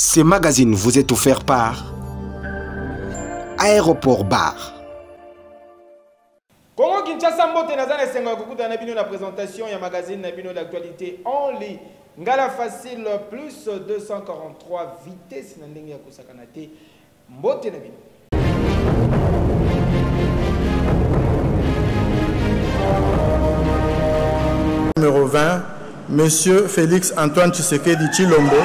Ce magazine vous est offert par Aéroport Bar. Congo Kinshasa mbote nazana senga kukuta na bino la présentation ya magazine na bino d'actualité en ligne. Ngala facile plus 243 vitesse na ndenge ya kosakana te mbote na bino. Numéro 20, Monsieur Félix Antoine Tshisekedi Tshilombo.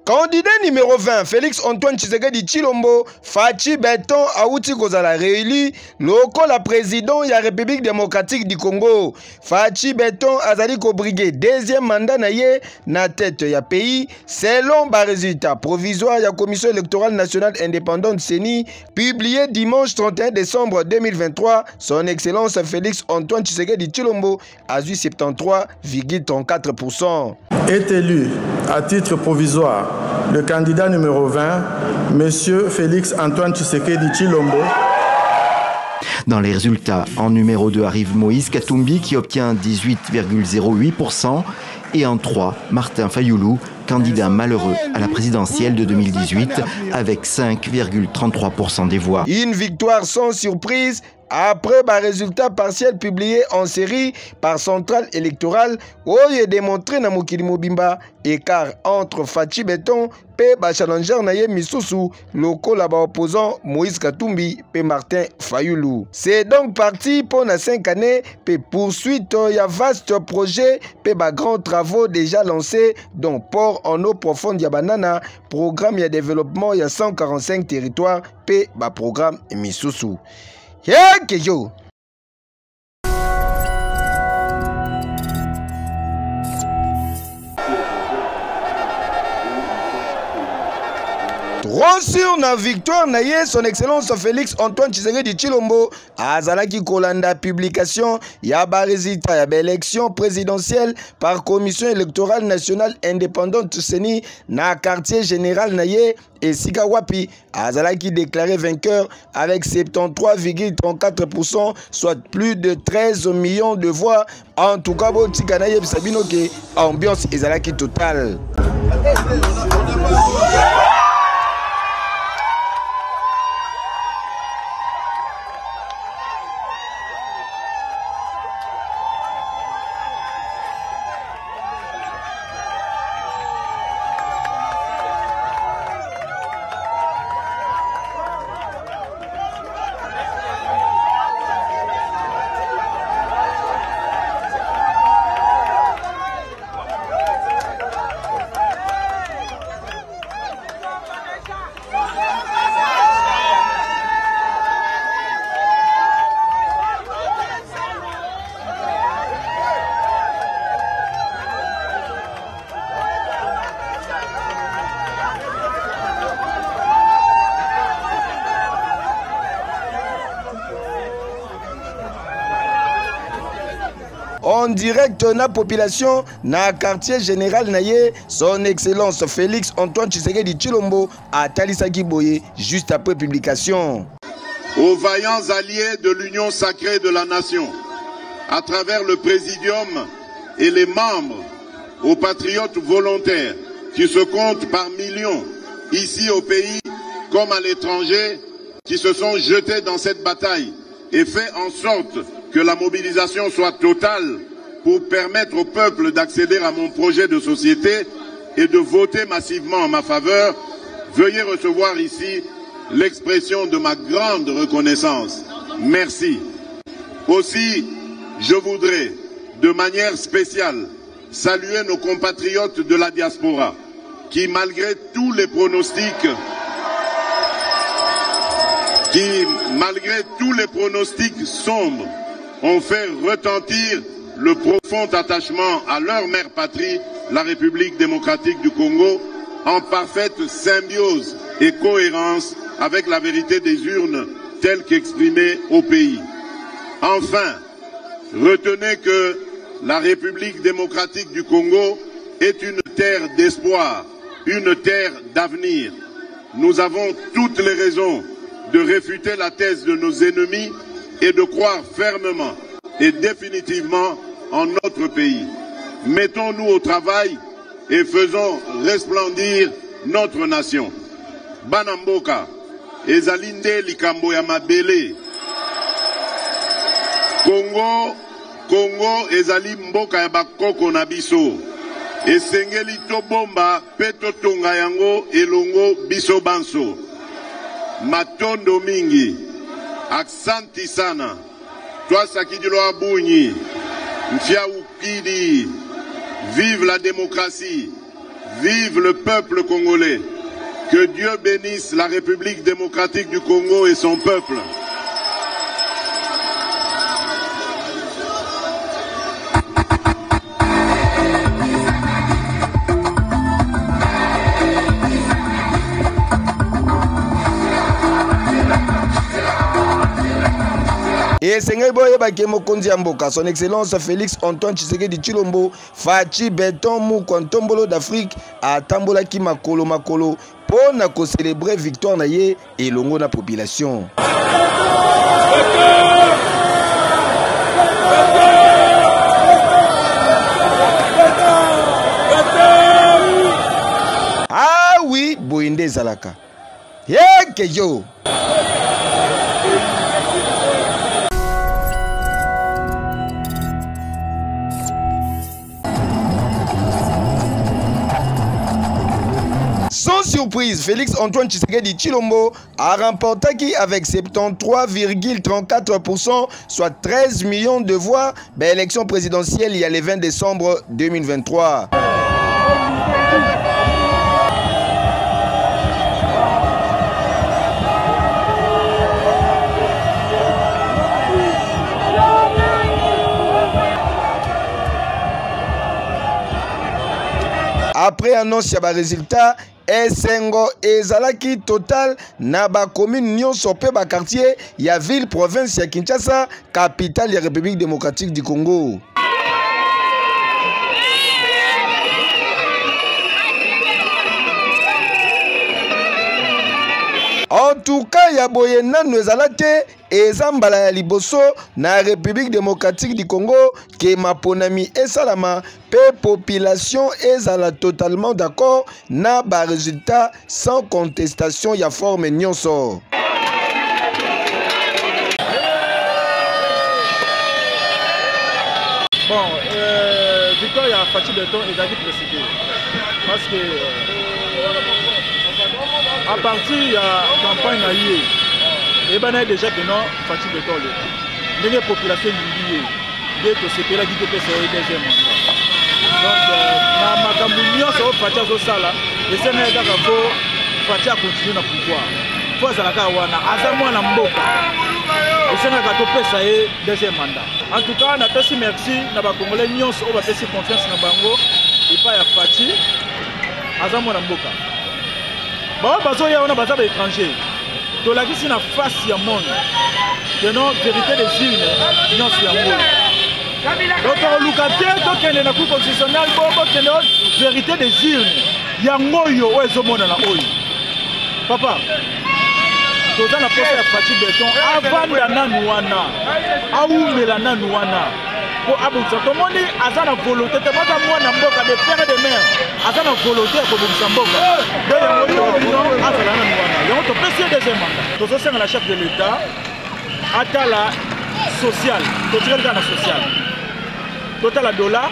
Candidat numéro 20, Félix Antoine Tshisekedi Tshilombo, Fachi Beton Aouti Kozala réélu, loko la président ya République démocratique du Congo. Fachi Beton azali ko briguer deuxième mandat na ye na tête ya pays selon ba résultat provisoire ya commission électorale nationale indépendante CENI publié dimanche 31 décembre 2023. Son excellence Félix Antoine Tshisekedi Tshilombo a eu 73,34%. Est élu à titre provisoire le candidat numéro 20, Monsieur Félix Antoine Tshisekedi Tshilombo. Dans les résultats, en numéro 2 arrive Moïse Katumbi qui obtient 18,08% et en 3, Martin Fayoulou, candidat malheureux à la présidentielle de 2018 avec 5,33% des voix. Une victoire sans surprise après un résultat partiel publié en série par Centrale électorale où il est démontré na mokili mobimba écart entre Fachi Beton et challenger naye Misusu loko la opposant Moïse Katumbi et Martin Fayoulou. C'est donc parti pour 5 années et poursuite il y a vaste projet et grands travaux déjà lancés dont port en eau profonde ya banana, programme ya développement ya 145 territoires et programme Misusu. Yeah, Kejo. Trop sur la victoire naye son excellence Félix Antoine Tshisekedi Tshilombo azalaki kolanda publication ya ba résultat ya élection présidentielle par commission électorale nationale indépendante CENI na quartier général naye et Sika Wapi azalaki déclaré vainqueur avec 73,34%, soit plus de 13 millions de voix. En tout cas, botika naye bisabino ke ambiance ezalaki totale. En direct na population na quartier général naye son excellence Félix Antoine Tshisekedi Tshilombo a talisaki boye juste après publication. Aux vaillants alliés de l'Union sacrée de la nation, à travers le présidium et les membres, aux patriotes volontaires qui se comptent par millions ici au pays comme à l'étranger, qui se sont jetés dans cette bataille et fait en sorte que la mobilisation soit totale pour permettre au peuple d'accéder à mon projet de société et de voter massivement en ma faveur. Veuillez recevoir ici l'expression de ma grande reconnaissance. Merci. Aussi, je voudrais de manière spéciale saluer nos compatriotes de la diaspora qui, malgré tous les pronostics sombres, ont fait retentir le profond attachement à leur mère patrie, la République démocratique du Congo, en parfaite symbiose et cohérence avec la vérité des urnes telle qu'exprimée au pays. Enfin, retenez que la République démocratique du Congo est une terre d'espoir, une terre d'avenir. Nous avons toutes les raisons de réfuter la thèse de nos ennemis et de croire fermement et définitivement en notre pays. Mettons-nous au travail et faisons resplendir notre nation. Banamboka, ezalinde likambo ya mabele. Congo ezali mboka ya bakoko na biso. Esengeli to bomba peto tonga yango elongo biso banso. Matondo mingi. Aksanti sana. Toi Sakidilo Abunyi. Mfia Ukidi. Vive la démocratie. Vive le peuple congolais. Que Dieu bénisse la République démocratique du Congo et son peuple. Et Seigneur Boye Bakemo Konzi Amboka, son excellence Félix Antoine Tshisekedi Tshilombo, Fachi Beton Mukwantombolo d'Afrique, à Tambola Ki Makolo Makolo, pour na ko célébrer victoire na ye et longo na population. Ah oui, Boinde Zalaka. Kejo. Sans surprise, Félix Antoine Tshisekedi Tshilombo a remporté avec 73,34%, soit 13 millions de voix, l'élection présidentielle il y a le 20 décembre 2023. Après annonce ya ba résultat, esengo ezalaki total na ba commune nyonso pe ba quartier ya ville province ya Kinshasa, capitale ya République démocratique du Congo. En tout cas, ya boye nanu ezala te eza mbala ya liboso na République démocratique du Congo ke maponami esalama pe population ezala totalement d'accord na ba résultat sans contestation ya forme nyonso. Bon, victoire ya Fachi Beton ezali précédé parce que à partir de la campagne, il y a déjà que non, Fachi Beton. Il y a une population liée, il y a une CPLA qui peut faire deuxième mandat. Donc, ma campagne, c'est Fachi Azosala, et c'est un gars qui Fachi a continué dans le pouvoir. Il faut que Azamoua Namboka, et c'est un gars qui peut faire deuxième mandat. En tout cas, on a fait merci à les Congolais, on a fait confiance dans Bango, et pas à Fachi, Azamoua Namboka. Bon, parce qu'il y a des étrangers. Donc, là, ici, il y a une face du monde. Il y a une vérité des îles. Il y a une donc, il y a une cour constitutionnelle, il y a une vérité des îles. Il y a un moyo, papa, tu as la poste de Fachi Beton avant la nanouana. Aoumé la nanouana. Pour aboutir, tout le monde a la volonté de faire des pères et des mères. A la volonté de faire des mandat. La chef de l'État a la sociale, total la sociale, total la dollar,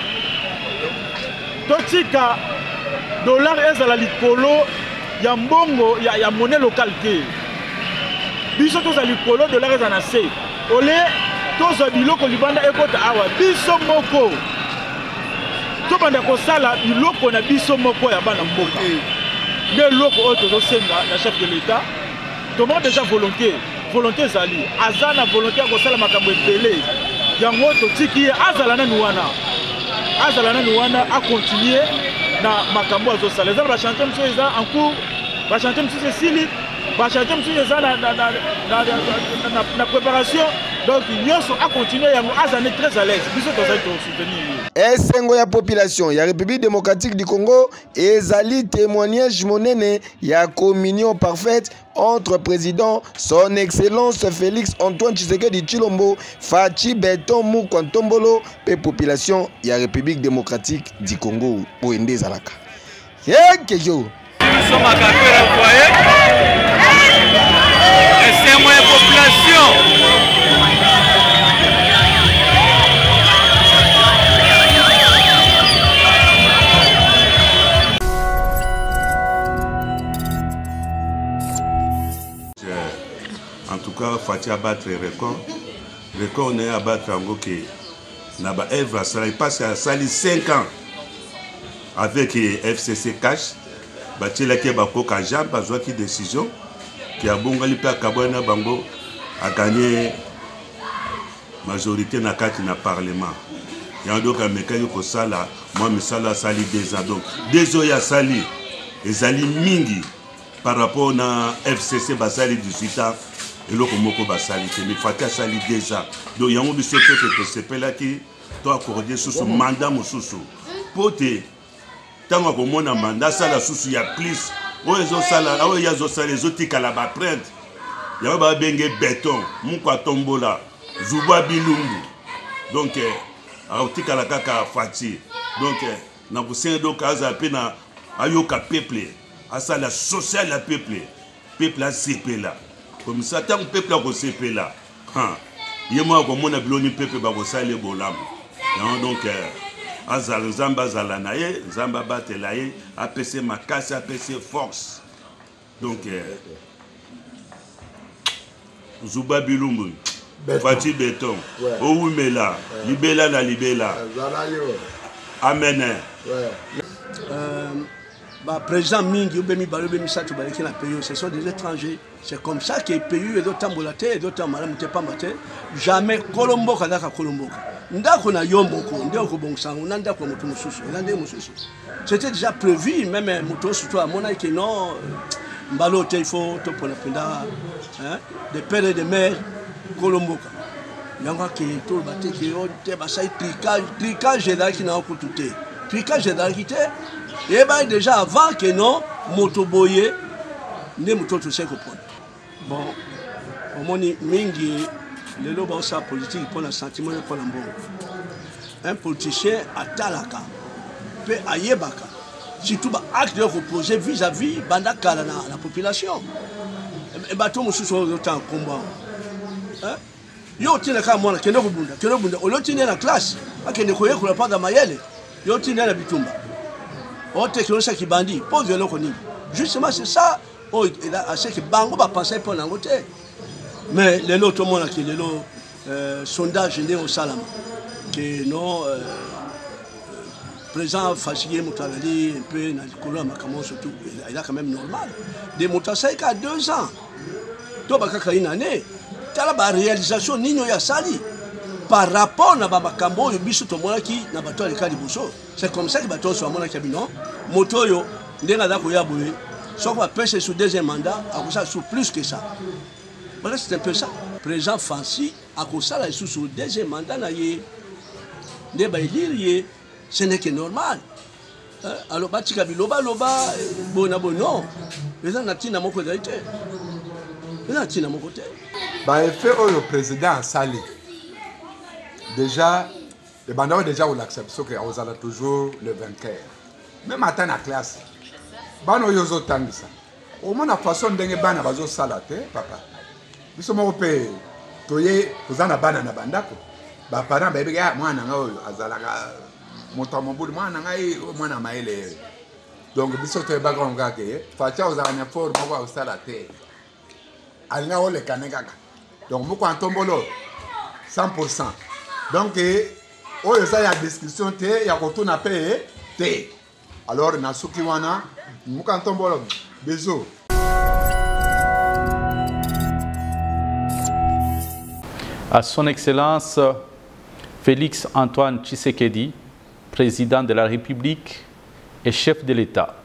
totika dollar est à la likolo, ya mbongo, ya monnaie locale qui. Biso tous à likolo, dollar est à la C. Olé, tous à biloko libanda ekota awa, biso moko. Tout le monde a biloko na biso moko ya bana mboka. Mais loko auto senga la chef de l'État. Tout le monde déjà volonté zali. Azana volonté ko sala makambo ebele. Yango to tiki azala na nuwana. Azala na nuwana a continuer na makambo azo sala. Ezala ba chanter mso eza en cours, ba chanter mso Cécile, ba chanter mso eza na préparation. Donc Nyonso a continué yango azane très à l'aise. Biso to zali to soutenir. Esengo ya population ya République démocratique du Congo ezali témoignage monene ya communion parfaite entre président son excellence Félix Antoine Tshisekedi Tshilombo, Fachi Beton Mukwantombolo pe population ya République démocratique du Congo Boende Zalaka. Kejo nous sommes à Capella, vous voyez. Et c'est moins population. En tout cas, Fati a battu le record. Le record, on est à battre en Goké. Naba Evra, ça passe à Sali 5 ans avec FCC Cash. Bati la qui bako Kajam, pas qui décision qui a bon gali pa Kabana Bango a gagné majorité na kati na parlement. Il y a donc un mécanisme pour ça là. Moi, mais ça là, Sali 2 ans. Donc, 2 ans, il y a Sali. Et Sali Mingi par rapport à FCC Basali 18 ans. Et là, comme Basali, mais Fati a Sali 2 ans. Donc, il y a un peu de CP là qui doit accorder sous son mandat. Pour te, tant que mon mandat, ça la sous il y a plus. Oh, ils ont ça là, oh, ils ont ça, les autres qui à la prendre. Il y a un bengue béton, Mouka Tombola, Zouba Bilungu. Donc, à la kaka Fati. Donc, na kusenga donc azape na ayoka peuple, asa la social la peuple, peuple a CP là. Comme ça, tant que peuple a CP là, yema ko mona biloni peuple ba ko sale bolam. Donc, azal zamba zalanaye, zamba batelaye, APC makasi, APC force. Donc, Zouba Bilungu. Fati béton. Ouumela. Libela na libela. Amen. Président Mingi, ce sont des étrangers. C'est comme ça que les pays, et d'autres mbolaté, et d'autres malades, pas maté. Jamais Colombo kadaka Colombo. Ndako na yomboko, ndako bongsango, ndako moto mususu, ndako mususu. C'était déjà prévu, même moto surtout à mon avis que non, mbalote il faut to pour la penda, des pères et des mères. Colomboka. Yanga qui tout le bâti qui est basé tricage là qui n'a pas coûté. Tricage là qui était et ben déjà avant que non motoboye ne moto tout ça comprendre. Bon au moins mingi le loba sa politique pour le sentiment pour l'ambon. Un politicien à Talaka peut ayebaka surtout ba acte de reposer vis-à-vis bandaka la population. Et bateau monsieur sur autant combat. Yo tina kama mwana kendo kubunda olotina na classe akende koyekula pada mayele yo tina na bitumba ote kilosa kibandi po violo koni justement c'est ça oh il a assez que bango ba penser pour nangote mais les autres mona qui les sondage né au salam que non présent fatigué mutalali un peu na kolo makamo surtout il a quand même normal des motassai à 2 ans to bakaka une année la réalisation nino ya sali par rapport na babakambo yo biso to mona ki na bato ya kali buso c'est comme ça que bato so mona ki bino moto yo ndenga da ko ya boye so ko pèse sur deuxième mandat a ko ça sur plus que ça voilà c'est un peu ça président Fancy a ko ça là sur deuxième mandat na ye ne ba lire ce n'est que normal alors batika biloba loba bona bono mais ça na tina moko d'aité na tina moko te. Effet au président Sali. Déjà, les bandes déjà on l'accepte, sauf qu'on a toujours le vainqueur. Même à la classe, bano yozo tangisa. Au moins la façon dont bana bazo salate, papa. Nous sommes européens. Toye, vous en avez bana na bandako. Ba parents bébé ga moi na ngao azalaka motamobul moi na ngai moi na maele. Donc biso to background ga ke, facha ozana for mo wa salate. Alna ole kanegaka. Donc, nous avons 100%. Donc, il y a une description, il y a un payer. Alors, nous avons besoin. À son Excellence Félix Antoine Tshisekedi, président de la République et chef de l'État.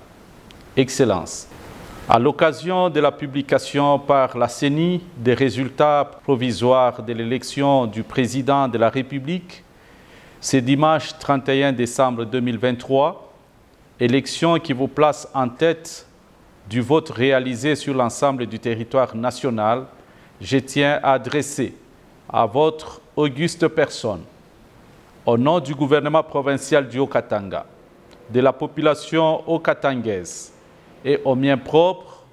Excellence. À l'occasion de la publication par la CENI des résultats provisoires de l'élection du président de la République, ce dimanche 31 décembre 2023, élection qui vous place en tête du vote réalisé sur l'ensemble du territoire national, je tiens à adresser à votre auguste personne, au nom du gouvernement provincial du Haut-Katanga, de la population haut-katangaise et aux miens propres,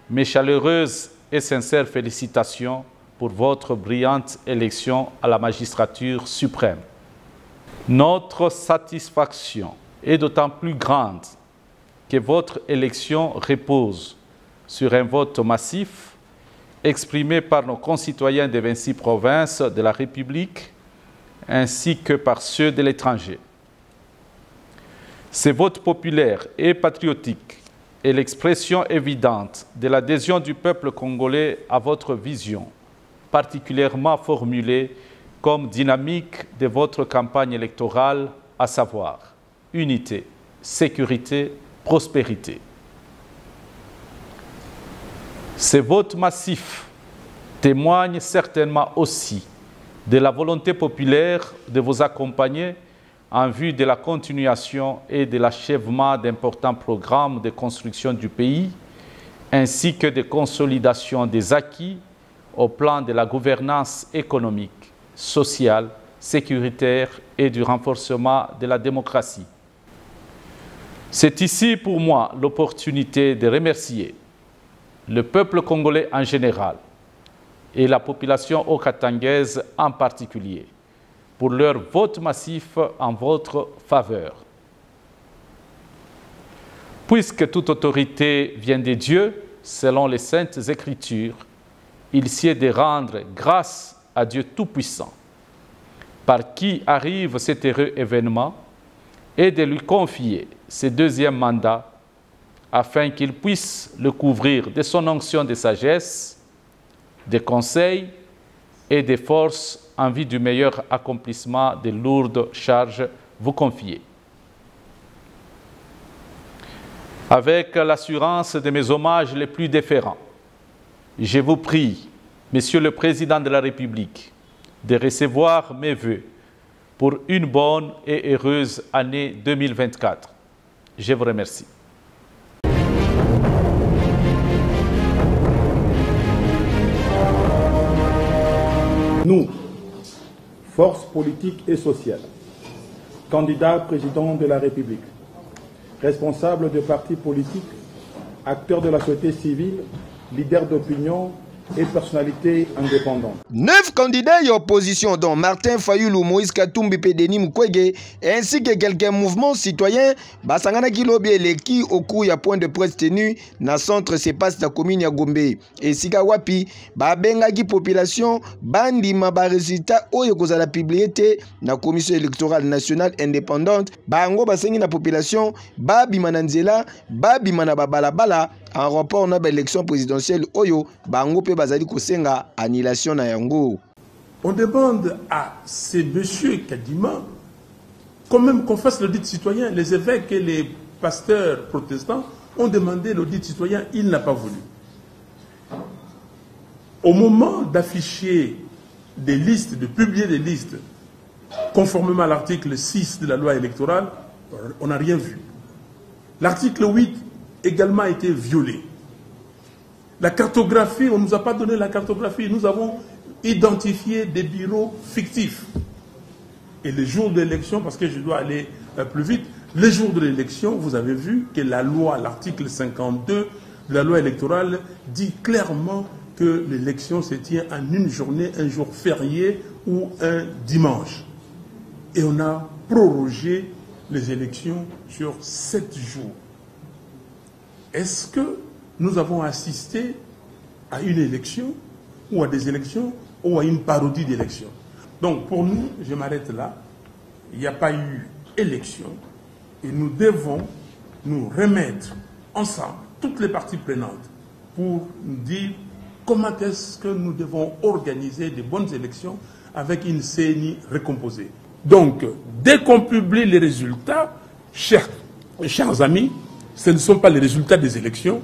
mes chaleureuses et sincères félicitations pour votre brillante élection à la magistrature suprême. Notre satisfaction est d'autant plus grande que votre élection repose sur un vote massif exprimé par nos concitoyens des 26 provinces de la République ainsi que par ceux de l'étranger. Ce vote populaire et patriotique est l'expression évidente de l'adhésion du peuple congolais à votre vision, particulièrement formulée comme dynamique de votre campagne électorale, à savoir unité, sécurité, prospérité. Ce vote massif témoigne certainement aussi de la volonté populaire de vous accompagner en vue de la continuation et de l'achèvement d'importants programmes de construction du pays, ainsi que de consolidation des acquis au plan de la gouvernance économique, sociale, sécuritaire et du renforcement de la démocratie. C'est ici pour moi l'opportunité de remercier le peuple congolais en général et la population okatangaise en particulier pour leur vote massif en votre faveur. Puisque toute autorité vient de Dieu, selon les Saintes Écritures, il sied de rendre grâce à Dieu Tout-Puissant, par qui arrive cet heureux événement, et de lui confier ce deuxième mandat, afin qu'il puisse le couvrir de son onction de sagesse, de conseils et de forces en vue du meilleur accomplissement des lourdes charges vous confiées. Avec l'assurance de mes hommages les plus déférents, je vous prie, Monsieur le Président de la République, de recevoir mes vœux pour une bonne et heureuse année 2024. Je vous remercie. Nous, force politique et sociale, candidats président de la République, responsables de partis politiques, acteurs de la société civile, leaders d'opinion et personnalités indépendantes. 9 candidats et opposition, dont Martin Fayulu, Moïse Katumbi, Denis Mukwege, ainsi que quelques mouvements citoyens, Basangana Kilobi Eleki au cours ya point de presse tenu na centre Sepas de la commune ya Gombe. Et Sika Wapi, Bengaki population, Bandima ba résultat oyo kozala publié na commission électorale nationale indépendante, Bango basengi na population, Babima na nzela, Babima na babalabala, en rapport na l'élection présidentielle oyo bango pe bazali kosenga annulation na yango. On demande à ces messieurs Kadima quand même qu'on fasse l'audit citoyen. Les évêques et les pasteurs protestants ont demandé l'audit citoyen, il n'a pas voulu. Au moment d'afficher des listes, de publier des listes conformément à l'article 6 de la loi électorale, on n'a rien vu. L'article 8 également été violé. La cartographie, on ne nous a pas donné la cartographie. Nous avons identifié des bureaux fictifs. Et le jour de l'élection, parce que je dois aller plus vite, le jour de l'élection, vous avez vu que la loi, l'article 52 de la loi électorale dit clairement que l'élection se tient en une journée, un jour férié ou un dimanche. Et on a prorogé les élections sur 7 jours. Est-ce que nous avons assisté à une élection ou à des élections ou à une parodie d'élection? Donc pour nous, je m'arrête là, il n'y a pas eu élection et nous devons nous remettre ensemble, toutes les parties prenantes, pour nous dire comment est-ce que nous devons organiser de bonnes élections avec une CENI recomposée. Donc, dès qu'on publie les résultats, chers amis, ce ne sont pas les résultats des élections,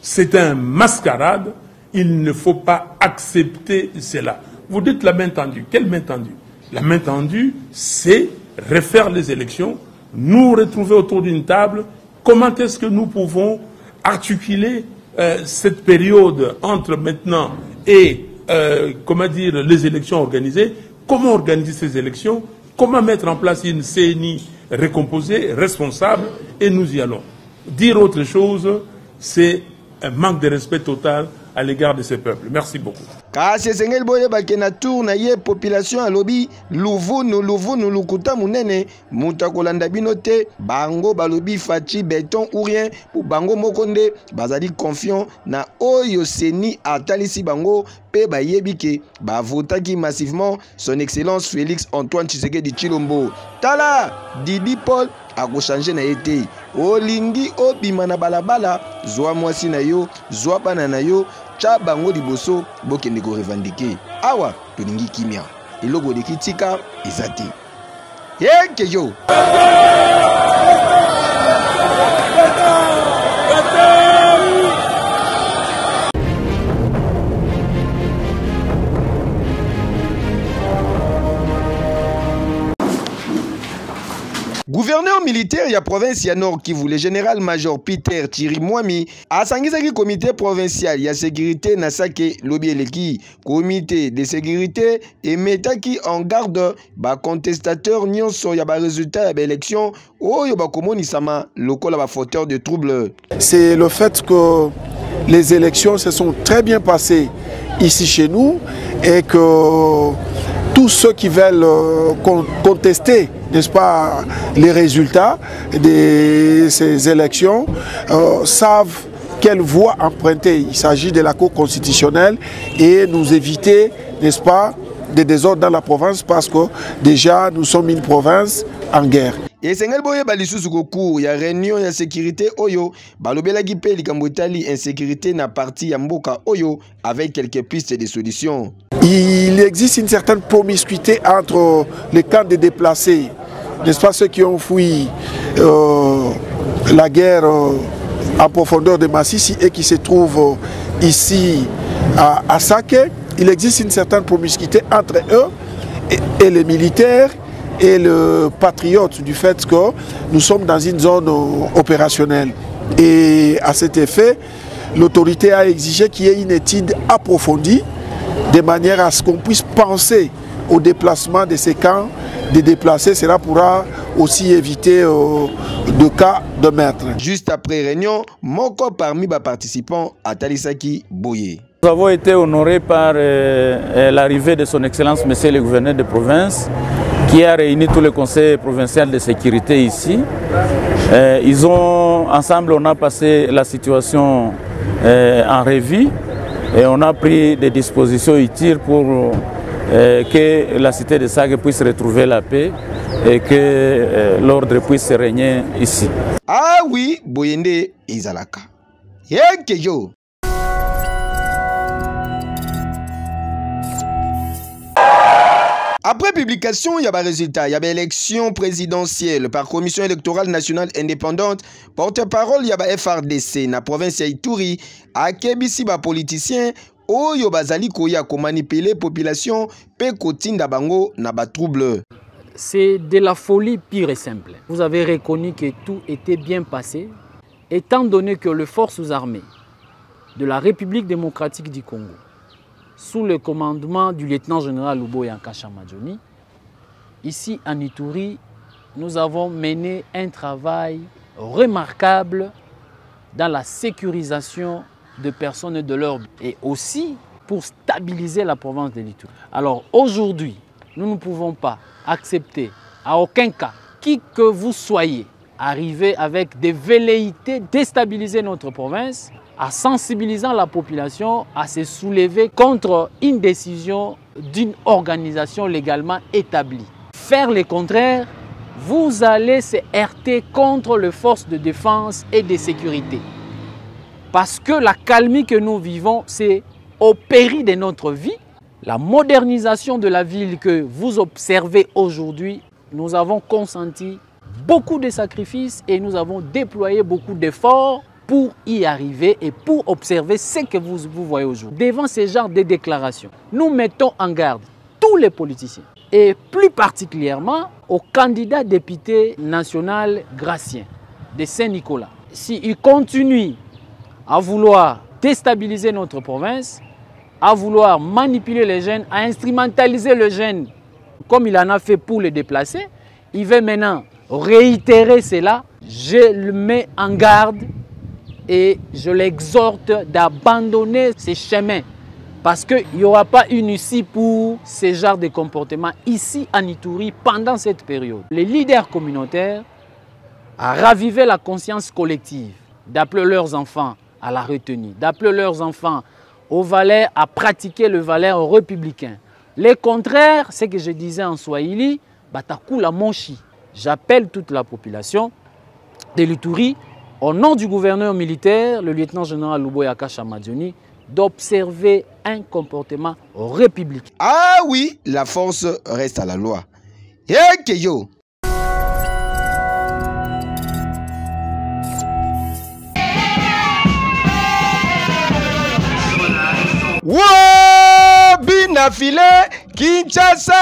c'est un mascarade, il ne faut pas accepter cela. Vous dites la main tendue, quelle main tendue? La main tendue, c'est refaire les élections, nous retrouver autour d'une table, comment est-ce que nous pouvons articuler cette période entre maintenant et les élections organisées, comment organiser ces élections, comment mettre en place une CENI recomposée, responsable, et nous y allons. Dire autre chose, c'est un manque de respect total à l'égard de ce peuple. Merci beaucoup. Kasi sengel boye bakena tour na ye population alobi luvunu lukuta munene muta kolanda bino te bango balobi Fachi Beton ou rien pour bango mokonde bazali confiant na oyo seni atalisi bango pe bayebike bavotaki massivement son excellence Félix Antoine Tshisekedi Tshilombo. Tala Didi Paul akochange na été olingi obima na balabala zwa mwasi na yo zwa bana na yo cha bango liboso bokende ko revendiquer awa tolingi kimia eloko de kitika ezate yeke yo. Gouverneur militaire ya province ya Nord Kivu, le général-major Peter Thierry Mwami, a sangizaki comité provincial ya sécurité na sake lobi eleki. Comité de sécurité emetaki en garde ba contestateur nyonso ya ba résultat ya ba élection oyo ba komonisama lokola ba fauteur de troubles. C'est le fait que les élections se sont très bien passées ici chez nous et que tous ceux qui veulent contester, n'est-ce pas, les résultats de ces élections savent quelle voie emprunter. Il s'agit de la Cour constitutionnelle et nous éviter, n'est-ce pas, des désordres dans la province parce que déjà nous sommes une province en guerre. Et Sengel Boye balisusu koku ya réunion ya sécurité oyo balobelaki pe likambo etali insécurité na parti ya mboka oyo avec quelques pistes de solutions. Il existe une certaine promiscuité entre les camps de déplacés, n'est-ce pas, ceux qui ont fui la guerre en profondeur de Massissi et qui se trouvent ici à Sake. Il existe une certaine promiscuité entre eux et les militaires et le patriote du fait que nous sommes dans une zone opérationnelle. Et à cet effet, l'autorité a exigé qu'il y ait une étude approfondie de manière à ce qu'on puisse penser au déplacement de ces camps, de déplacer. Cela pourra aussi éviter de cas de meurtre. Juste après réunion, moko parmi les participants à Talisaki Boye. Nous avons été honorés par l'arrivée de son Excellence Monsieur le gouverneur de province qui a réuni tout le conseil provincial de sécurité ici. Ensemble, on a passé la situation en revue et on a pris des dispositions utiles pour que la cité de Sake puisse retrouver la paix et que l'ordre puisse régner ici. Ah oui, Boyende Izalaka. Yekejo. Après publication, il y a des résultats. Il y a des élections présidentielles par Commission électorale nationale indépendante. Porte-parole, il y a des FRDC na province ya Ituri. A kebisi ba politicien oyo bazali koya ko manipuler population pe kotinda bango na ba trouble. C'est de la folie pure et simple. Vous avez reconnu que tout était bien passé, étant donné que les forces armées de la République démocratique du Congo, sous le commandement du lieutenant-général Luboya Nkasha-Madjoni, ici en Ituri, nous avons mené un travail remarquable dans la sécurisation de personnes et de leurs biens et aussi pour stabiliser la province de l'Ituri. Alors aujourd'hui, nous ne pouvons pas accepter à aucun cas, qui que vous soyez, arriver avec des velléités déstabiliser notre province, en sensibilisant la population à se soulever contre une décision d'une organisation légalement établie. Faire le contraire, vous allez se heurter contre les forces de défense et de sécurité. Parce que la calmie que nous vivons, c'est au péril de notre vie. La modernisation de la ville que vous observez aujourd'hui, nous avons consenti beaucoup de sacrifices et nous avons déployé beaucoup d'efforts pour y arriver et pour observer ce que vous voyez aujourd'hui. Devant ce genre de déclarations, nous mettons en garde tous les politiciens et plus particulièrement au candidat député national Gracien de Saint-Nicolas. S'il continue à vouloir déstabiliser notre province, à vouloir manipuler les jeunes, à instrumentaliser les jeunes comme il en a fait pour les déplacer, il veut maintenant réitérer cela. Je le mets en garde. et je l'exhorte d'abandonner ces chemins parce qu'il n'y aura pas une issue pour ce genre de comportement ici à Ituri pendant cette période. Les leaders communautaires ont ravivé la conscience collective d'appeler leurs enfants à la retenue, d'appeler leurs enfants aux valeurs, à pratiquer le valeur républicain. Le contraire, c'est que je disais en Swahili, Batakula Monchi. J'appelle toute la population de l'Ituri, au nom du gouverneur militaire, le lieutenant-général Luboyaka Chamadioni, d'observer un comportement républicain. Ah oui, la force reste à la loi. Et que yo! Binafile Kinshasa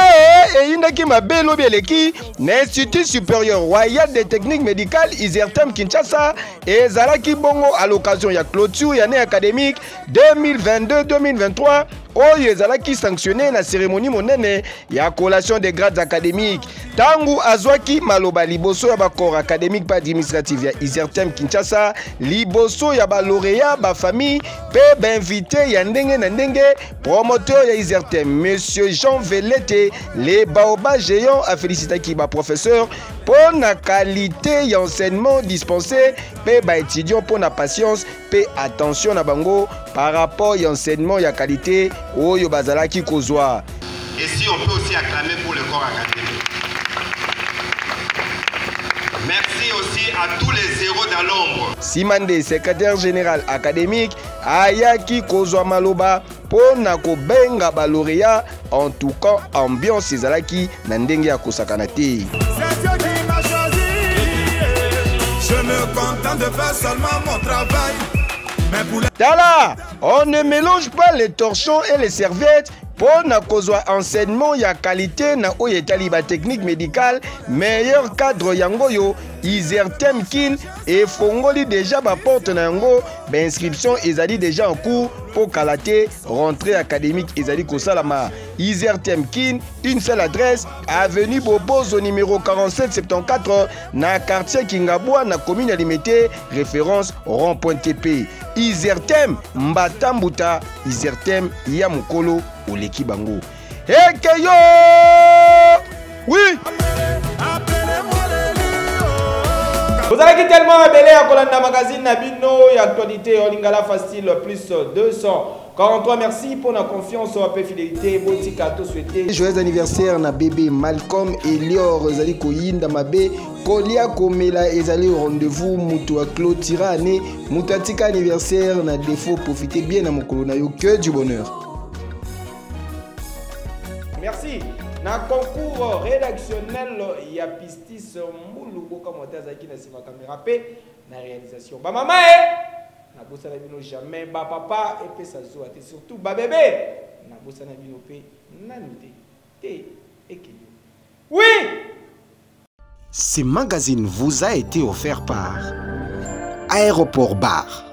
et Indaki Mabelo Bieleki, l'Institut supérieur royal des techniques médicales ISERTEM Kinshasa et Zalaki Bongo à l'occasion de la clôture de l'année académique 2022-2023. Oyo ezalaki sanctionné la cérémonie monene ya collation des grades académiques. Tangu azwaki maloba liboso ya ba corps académique pas administratif ya ISERTEM Kinshasa, liboso ya ba lauréat ba famille pe ba invité ya ndenge na ndenge, promoteur ya ISERTEM monsieur Jean Velete, les baobas géants a félicité ki ba professeur pour la qualité y enseignement dispensé pe ba étudiant pour la patience pe attention na bango par rapport y enseignement y qualité oyo bazalaki kozwa. Et si on peut aussi acclamer pour le corps académique. Merci aussi à tous les zéros dans l'ombre. Simande, secrétaire général académique, ayaki kozwa maloba pona ko benga ba lauréat, en tout cas ambiance ezalaki na ndenge ya kosakana te. Je me contente de faire seulement mon travail. Tala, on ne mélange pas les torchons et les serviettes pour na kozwa enseignement ya qualité na oye taliba technique médicale meilleur cadre yango yo ISERTEM kin et fongoli déjà ba porte na yango ba inscription ezali déjà en cours pour kalaté rentrée académique ezali kosalama ISERTEM kin une seule adresse avenue Bobozo numéro 4774 na quartier Kingabwa na commune Limité référence rond-point TP ISERTEM Mbatambuta ISERTEM ya mukolo oleki bango ekeyo oui. Vous avez tellement rebellé à Kolanda Magazine Nabino et actualité en lingala facile plus 243. Merci pour la confiance et la fidélité. Botika to souhaité. Joyeux anniversaire na bébé Malcolm Elior Zali Koyinda Mabe Kolia Komela ezali au rendez-vous mutu a clôtura année mutatika anniversaire na défaut profitez bien na mokolo na yo que du bonheur. Merci. Na concours rédactionnel ya Pistis Moulubo comme Tazaki na sima caméra pe na réalisation. Ba maman na bossa na bino jamais ba papa et pe sa zo et surtout ba bébé na bossa na bino pe nanute te ekiyo. Oui. Ce magazine vous a été offert par Aéroport Bar.